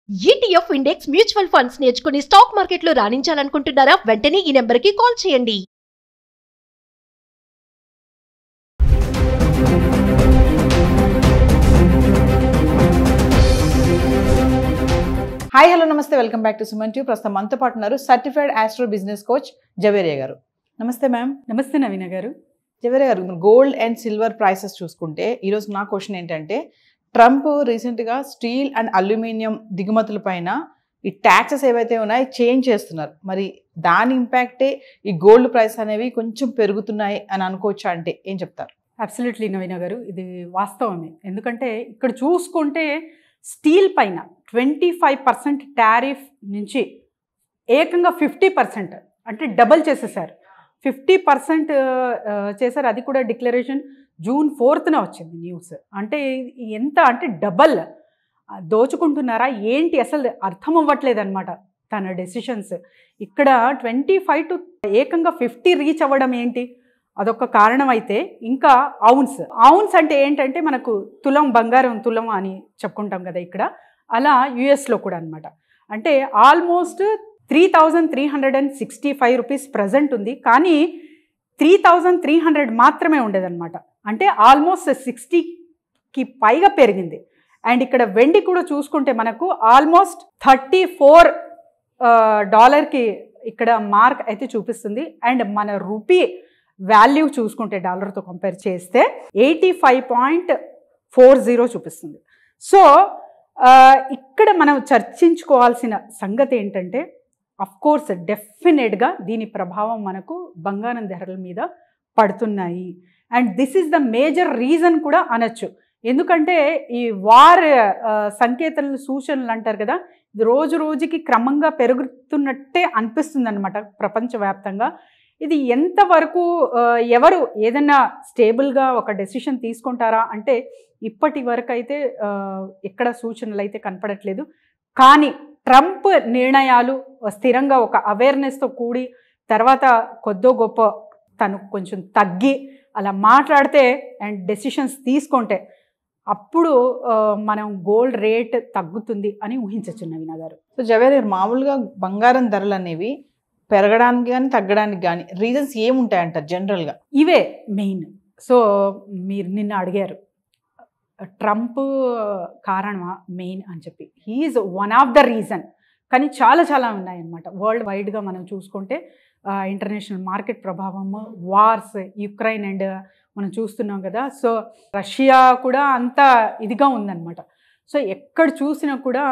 ETF index mutual funds నేర్చుకుని stock మార్కెట్లో రాణించాలనుకుంటున్నారా? వెంటనే ఈ నెంబర్కి కాల్ చేయండి. హాయ్ హలో నమస్తే, welcome back to Suman tube. ప్రస్తుతం మనతో పాటు ఉన్నారు certified astro business coach Javeria గారు. నమస్తే మ్యామ్. నమస్తే నవీన గారు. జవేరియా గారు, గోల్డ్ అండ్ సిల్వర్ ప్రైసెస్ చూసుకుంటే ఈరోజు నా క్వశ్చన్ ఏంటంటే, ట్రంప్ రీసెంట్గా స్టీల్ అండ్ అల్యూమినియం దిగుమతుల పైన ఈ ట్యాక్సెస్ ఏవైతే ఉన్నాయో చేంజ్ చేస్తున్నారు. మరి దాని ఇంపాక్టే ఈ గోల్డ్ ప్రైస్ అనేవి కొంచెం పెరుగుతున్నాయి అని అనుకోవచ్చా? అంటే ఏం చెప్తారు? అబ్సల్యూట్లీ నవీన గారు, ఇది వాస్తవమే. ఎందుకంటే ఇక్కడ చూసుకుంటే స్టీల్ పైన 25% టారిఫ్ నుంచి ఏకంగా 50%, అంటే డబల్ చేసేసారు. 50% చేశారు. అది కూడా డిక్లరేషన్ June 4th వచ్చింది న్యూస్. అంటే ఎంత అంటే డబల్ దోచుకుంటున్నారా ఏంటి, అసలు అర్థం అవ్వట్లేదు అనమాట తన డెసిషన్స్. ఇక్కడ 25 to ఏకంగా 50 రీచ్ అవ్వడం ఏంటి, అదొక కారణం అయితే, ఇంకా ఔన్స్ అంటే ఏంటంటే మనకు తులం బంగారం తులం అని చెప్పుకుంటాం కదా ఇక్కడ, అలా యుఎస్లో కూడా అనమాట. అంటే ఆల్మోస్ట్ 3,365 రూపీస్ ప్రజెంట్ ఉంది, కానీ 3,300 మాత్రమే ఉండేదన్నమాట. అంటే ఆల్మోస్ట్ 60కి పైగా పెరిగింది. అండ్ ఇక్కడ వెండి కూడా చూసుకుంటే మనకు ఆల్మోస్ట్ $34కి ఇక్కడ మార్క్ అయితే చూపిస్తుంది. అండ్ మన రూపీ వాల్యూ చూసుకుంటే డాలర్తో కంపేర్ చేస్తే 85.40 చూపిస్తుంది. సో ఇక్కడ మనం చర్చించుకోవాల్సిన సంగతి ఏంటంటే, అఫ్కోర్స్ డెఫినెట్గా దీని ప్రభావం మనకు బంగారం ధరల మీద పడుతున్నాయి. And this is the major reason కూడా అనొచ్చు. ఎందుకంటే ఈ వార్ సంకేతాలు సూచనలు అంటారు కదా, ఇది రోజు రోజుకి క్రమంగా పెరుగుతున్నట్టే అనిపిస్తుంది అనమాట ప్రపంచవ్యాప్తంగా. ఇది ఎంతవరకు ఎవరు ఏదైనా స్టేబుల్గా ఒక డెసిషన్ తీసుకుంటారా అంటే ఇప్పటి వరకు అయితే ఎక్కడ సూచనలు అయితే కనపడట్లేదు. కానీ ట్రంప్ నిర్ణయాలు స్థిరంగా ఒక అవేర్నెస్తో కూడి తర్వాత కొద్దో గొప్ప తను కొంచెం తగ్గి అలా మాట్లాడితే అండ్ డెసిషన్స్ తీసుకుంటే అప్పుడు మనం గోల్డ్ రేట్ తగ్గుతుంది అని ఊహించవచ్చు నవీన గారు. సో జవేరియా గారు, మామూలుగా బంగారం ధరలు అనేవి పెరగడానికి కానీ తగ్గడానికి కానీ రీజన్స్ ఏముంటాయంటారు జనరల్గా? ఇవే మెయిన్. సో మీరు నిన్న అడిగారు ట్రంప్ కారణమా మెయిన్ అని చెప్పి. He's one of the reason, కానీ చాలా చాలా ఉన్నాయన్నమాట. వరల్డ్ వైడ్గా మనం చూసుకుంటే ఇంటర్నేషనల్ మార్కెట్ ప్రభావము, వార్స్, యుక్రెయిన్ అండ్ మనం చూస్తున్నాం కదా. సో రష్యా కూడా అంత ఇదిగా ఉందన్నమాట. సో ఎక్కడ చూసినా కూడా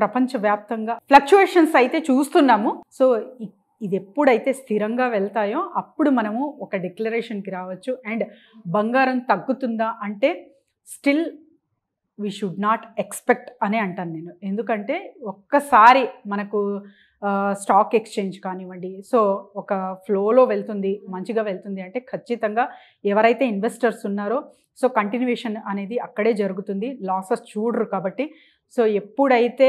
ప్రపంచవ్యాప్తంగా ఫ్లక్చుయేషన్స్ అయితే చూస్తున్నాము. సో ఇది ఎప్పుడైతే స్థిరంగా వెళ్తాయో అప్పుడు మనము ఒక డిక్లరేషన్కి రావచ్చు. అండ్ బంగారం తగ్గుతుందా అంటే still we should not expect అనే అంటాను నేను. ఎందుకంటే ఒక్కసారి మనకు స్టాక్ ఎక్స్చేంజ్ కానివ్వండి, సో ఒక ఫ్లోలో వెళ్తుంది, మంచిగా వెళ్తుంది అంటే ఖచ్చితంగా ఎవరైతే ఇన్వెస్టర్స్ ఉన్నారో సో కంటిన్యూషన్ అనేది అక్కడే జరుగుతుంది, లాసెస్ చూడరు కాబట్టి. సో ఎప్పుడైతే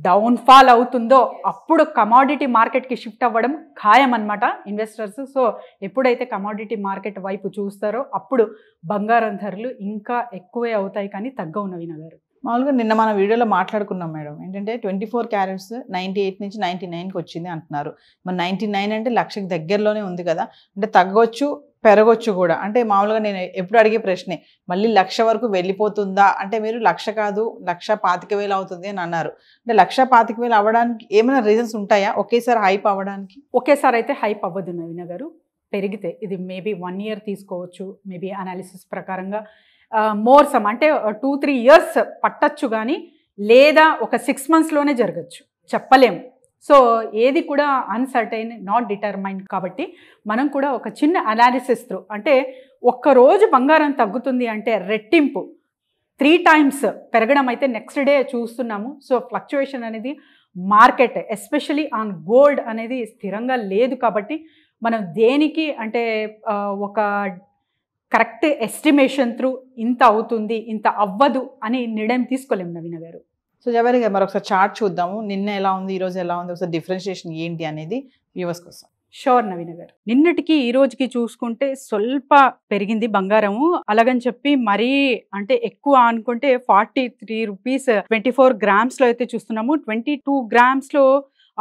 డౌన్ఫాల్ అవుతుందో అప్పుడు కమాడిటీ మార్కెట్కి షిఫ్ట్ అవ్వడం ఖాయం అనమాట ఇన్వెస్టర్స్. సో ఎప్పుడైతే కమాడిటీ మార్కెట్ వైపు చూస్తారో అప్పుడు బంగారం ధరలు ఇంకా ఎక్కువే అవుతాయి, కానీ తగ్గవు నవీన గారు. మామూలుగా నిన్న మన వీడియోలో మాట్లాడుకున్నాం మేడం, ఏంటంటే 24 క్యారెట్స్ 98 నుంచి 99కి వచ్చింది అంటున్నారు. మరి 99 అంటే లక్షకి దగ్గరలోనే ఉంది కదా, అంటే తగ్గొచ్చు పెరగొచ్చు కూడా. అంటే మామూలుగా నేను ఎప్పుడు అడిగే ప్రశ్నే, మళ్ళీ 1,00,000 వరకు వెళ్ళిపోతుందా అంటే, మీరు 1,00,000 కాదు 1,25,000 అవుతుంది అని అన్నారు. అంటే 1,25,000 అవ్వడానికి ఏమైనా రీజన్స్ ఉంటాయా ఒకేసారి హైప్ అవ్వడానికి? ఒకేసారి అయితే హైప్ అవ్వదు నవీన గారు. పెరిగితే ఇది మేబీ 1 year తీసుకోవచ్చు, మేబీ అనాలిసిస్ ప్రకారంగా మోర్ సమ్ అంటే 2-3 years పట్టచ్చు, కానీ లేదా ఒక 6 monthsలోనే జరగచ్చు, చెప్పలేము. సో ఏది కూడా అన్సర్టైన్, నాట్ డిటర్మైన్డ్. కాబట్టి మనం కూడా ఒక చిన్న అనాలిసిస్ త్రూ, అంటే ఒక్కరోజు బంగారం తగ్గుతుంది అంటే రెట్టింపు 3 times పెరగడం అయితే నెక్స్ట్ డే చూస్తున్నాము. సో ఫ్లక్చుయేషన్ అనేది మార్కెట్ ఎస్పెషలీ ఆన్ గోల్డ్ అనేది స్థిరంగా లేదు. కాబట్టి మనం దేనికి అంటే ఒక కరెక్ట్ ఎస్టిమేషన్ త్రూ ఇంత అవుతుంది ఇంత అవ్వదు అని నిర్ణయం తీసుకోలేము నవీన గారు. సో జవేరియా గారు, మరొకసారి చార్ట్ చూద్దాము. నిన్న ఎలా ఉంది, ఈరోజు ఎలా ఉంది, ఒకసారి డిఫరెన్షియేషన్ ఏంటి అనేది వ్యూవర్స్ కోసం. షూర్ నవీన గారు. నిన్నటికి ఈ రోజుకి చూసుకుంటే స్వల్ప పెరిగింది బంగారము. అలాగని చెప్పి మరీ అంటే ఎక్కువ అనుకుంటే 43 రూపీస్ 24 గ్రామ్స్ లో అయితే చూస్తున్నాము. 22 గ్రామ్స్ లో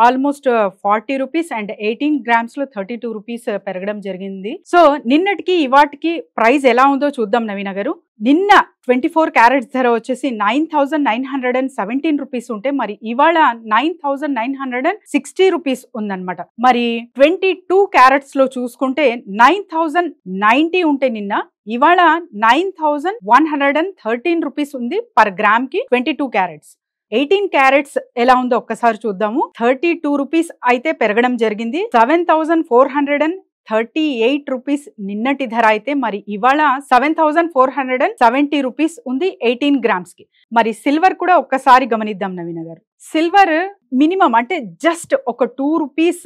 ఆల్మోస్ట్ 40 రూపీస్ అండ్ 18 గ్రామ్స్ లో 32 రూపీస్ పెరగడం జరిగింది. సో నిన్నటికి ఇవాటికి ప్రైస్ ఎలా ఉందో చూద్దాం నవీన గారు. నిన్న 24 క్యారెట్స్ ధర వచ్చేసి 9,917 రూపీస్ ఉంటే మరి ఇవాళ 9,960 రూపీస్ ఉందన్నమాట. మరి 22 క్యారెట్స్ లో చూసుకుంటే 9,090 ఉంటే నిన్న ఇవాళ 9,113 రూపీస్ ఉంది పర్ గ్రామ్ కి 22 క్యారెట్స్. 18 క్యారెట్స్ ఎలా ఉందో ఒక్కసారి చూద్దాము. 32 రూపీస్ అయితే పెరగడం జరిగింది. 7,438 రూపీస్ నిన్నటి ధర అయితే మరి ఇవాళ 7,470 రూపీస్ ఉంది 18 గ్రామ్స్ కి. మరి సిల్వర్ కూడా ఒక్కసారి గమనిద్దాం నవీన గారు. సిల్వర్ మినిమం అంటే జస్ట్ ఒక 2 రూపీస్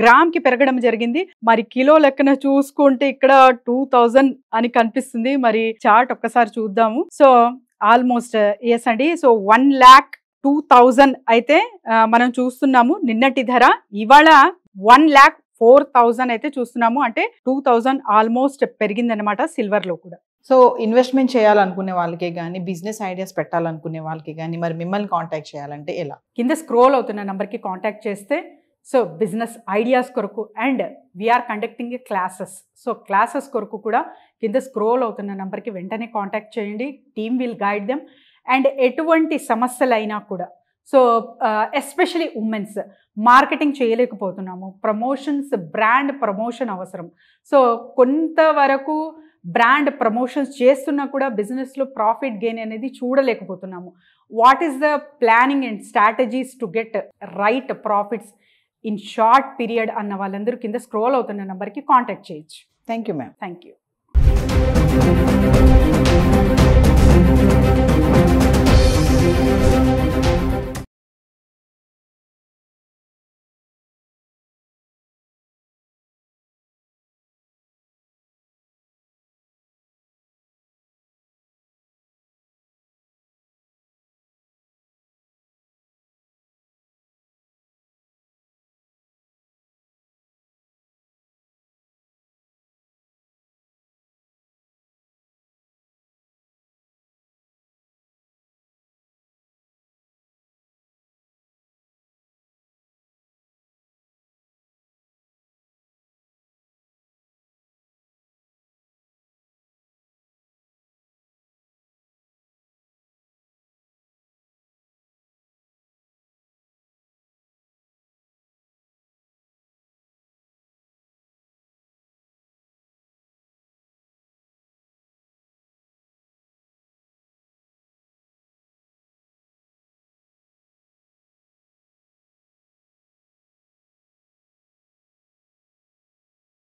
గ్రామ్ కి పెరగడం జరిగింది. మరి కిలో లెక్కన చూసుకుంటే ఇక్కడ 2,000 అని కనిపిస్తుంది. మరి చార్ట్ ఒక్కసారి చూద్దాము. సో ఆల్మోస్ట్ ఎస్ అండి. సో 1,02,000 అయితే మనం చూస్తున్నాము నిన్నటి ధర. ఇవాళ 1,04,000 అయితే చూస్తున్నాము. అంటే 2,000 ఆల్మోస్ట్ పెరిగిందనమాట సిల్వర్ లో కూడా. సో ఇన్వెస్ట్మెంట్ చేయాలనుకునే వాళ్ళకి కానీ, బిజినెస్ ఐడియాస్ పెట్టాలనుకునే వాళ్ళకి కానీ మరి మిమ్మల్ని కాంటాక్ట్ చేయాలంటే ఎలా? కింద స్క్రోల్ అవుతున్న నెంబర్కి కాంటాక్ట్ చేస్తే సో బిజినెస్ ఐడియాస్ కొరకు and we are conducting classes. So classes కొరకు కూడా కింద స్క్రోల్ అవుతున్న నెంబర్కి వెంటనే కాంటాక్ట్ చేయండి. Team will guide them. And ఎటువంటి సమస్యలైనా కూడా సో ఎస్పెషలీ ఉమెన్స్ మార్కెటింగ్ చేయలేకపోతున్నాము, ప్రమోషన్స్ బ్రాండ్ ప్రమోషన్ అవసరం. సో కొంతవరకు బ్రాండ్ ప్రమోషన్స్ చేస్తున్నా కూడా బిజినెస్లో ప్రాఫిట్ గెయిన్ అనేది చూడలేకపోతున్నాము. What is the planning and strategies to get right profits in short period అన్న వాళ్ళందరూ కింద స్క్రోల్ అవుతున్న నెంబర్కి కాంటాక్ట్ చేయొచ్చు. Thank you ma'am. Thank you.